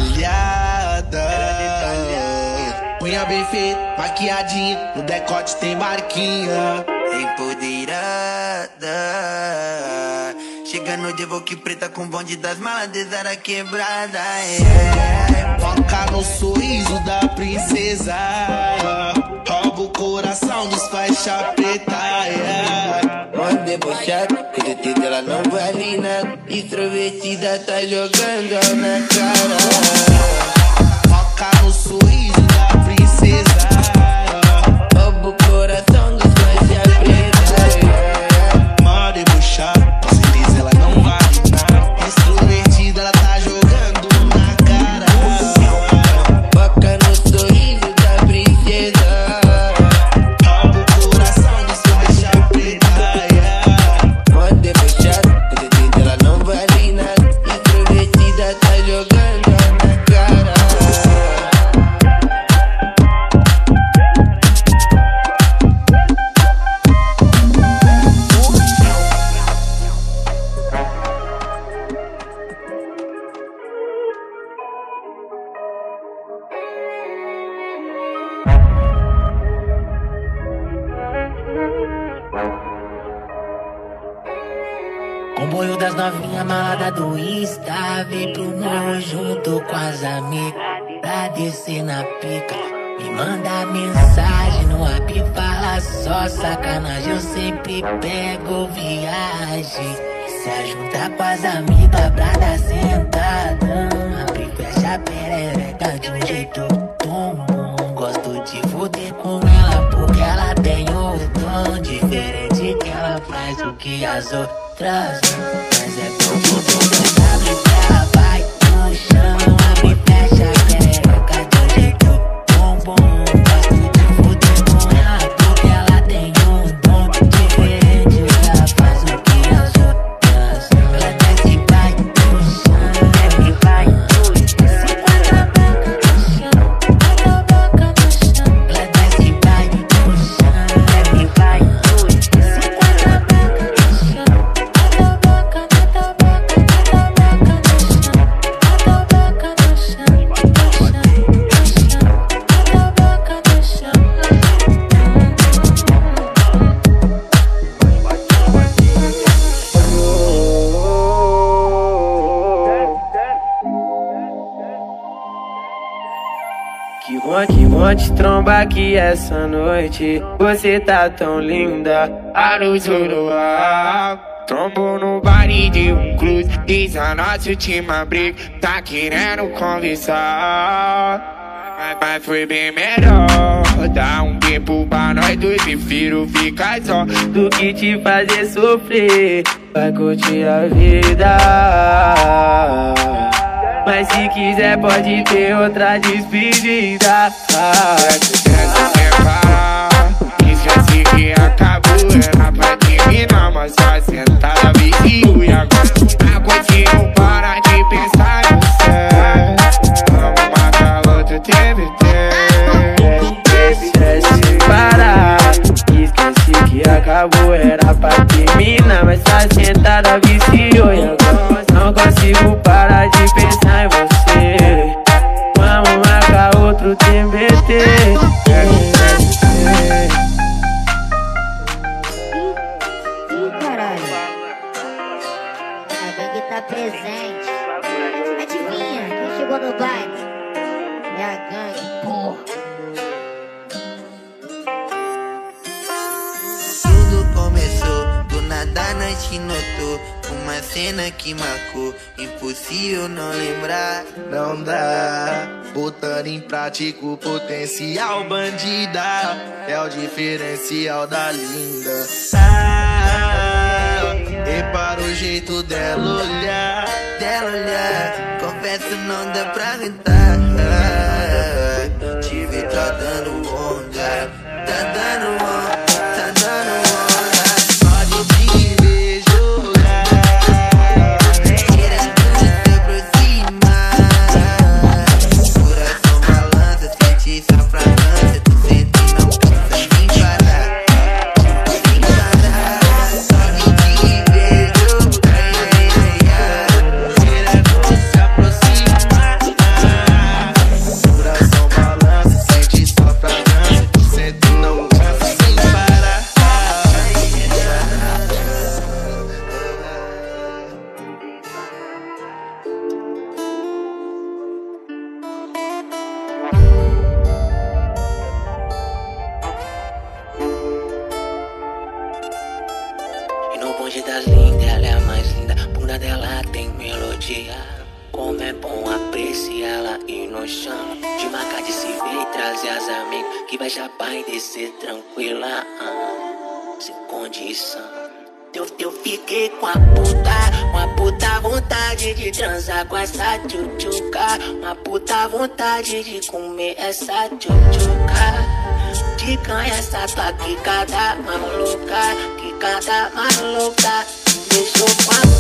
detalhada. Unha bem feita, maquiadinha, no decote tem marquinha. Empoderada. Chega no Evoque preta com bonde das malas de Zara quebrada. Foca no sorriso da princesa, rouba o coração dos faixa preta. Mó debochada, com certeza ela não vale nada. Extrovertida tá jogando na cara. Foca no sorriso da princesa, rouba o coração dos faixa preta. Mó debochada, com certeza ela não vale nada. Extrovertida ela tá jogando na cara. Foca no sorriso da princesa, rouba o coração dos faixa preta. mó debochada, com certeza ela não vale nada. Extrovertida tá jogando na cara. Comboio das novinhas malada do Insta, vem pro morro junto com as amigas pra descer na pica. Me manda mensagem no app, fala só sacanagem, eu sempre pego viagem. Se ajunta com as amigas pra dar sentadão, abre e fecha a perereca de um jeito bom. Gosto de foder com ela porque ela tem o dom diferente, que ela faz o que as outras. Mas é bom que tudo abre pra ela vai no chão, abre e fecha a perereca de um jeito bom. Gosto de foder com ela porque ela tem um dom diferente, ela faz o que as outras. Ela desce e vai no chão, desce e vai no chão. Se quando a boca no chão, bota a boca no chão. Ela desce e vai no chão, desce e vai no chão. Se quando a boca no chão, bota a boca no chão, bota a boca no chão, bota a boca no chão, Que monte tromba aqui essa noite. Você tá tão linda, a luz do luar. Trombo no baile de um cruz, diz a nossa última briga, tá querendo conversar. Mas foi bem melhor dar um tempo pra nós dois. Prefiro ficar só do que te fazer sofrer. Vai curtir a vida, mas se quiser pode ter outra despedida. Essa separar, esquece que acabou. Era pra terminar, mas só sentada vizinho. E agora não consigo parar de pensar em você. Vamos marcar outro TBT. Esquece separar, esquece que acabou. Era pra terminar, mas só sentada viciou. E agora não consigo parar de pensar em você. Vamos marcar outro TBT. Ih, caralho. A gangue tá presente. Adivinha quem chegou no baile? É a gangue, porra. Tudo começou, do nada nós te notou. Uma cena que marcou, impossível não lembrar. Não dá, botando em prática o potencial bandida. É o diferencial da linda. Repara o jeito dela olhar. Confesso não dá pra aguentar. Te ver tá dando onda, tá dando onda, tá dando onda. Pode te ver jogar, Querendo se aproximar. Coração balança, sente sua fragrância. Tu sente e não cansa de parar. Sem parar, pode te ver jogar. querendo se aproximar. Como é bom apreciar ela e no chão. De marcar de se ver e trazer as amigas que vai chapar e descer tranquila, sem condição. Eu fiquei com a puta vontade de transar com essa tchutchuca. Uma puta vontade de comer essa tchutchuca. De canha essa tua quicada maluca, quicada maluca. Deixou com a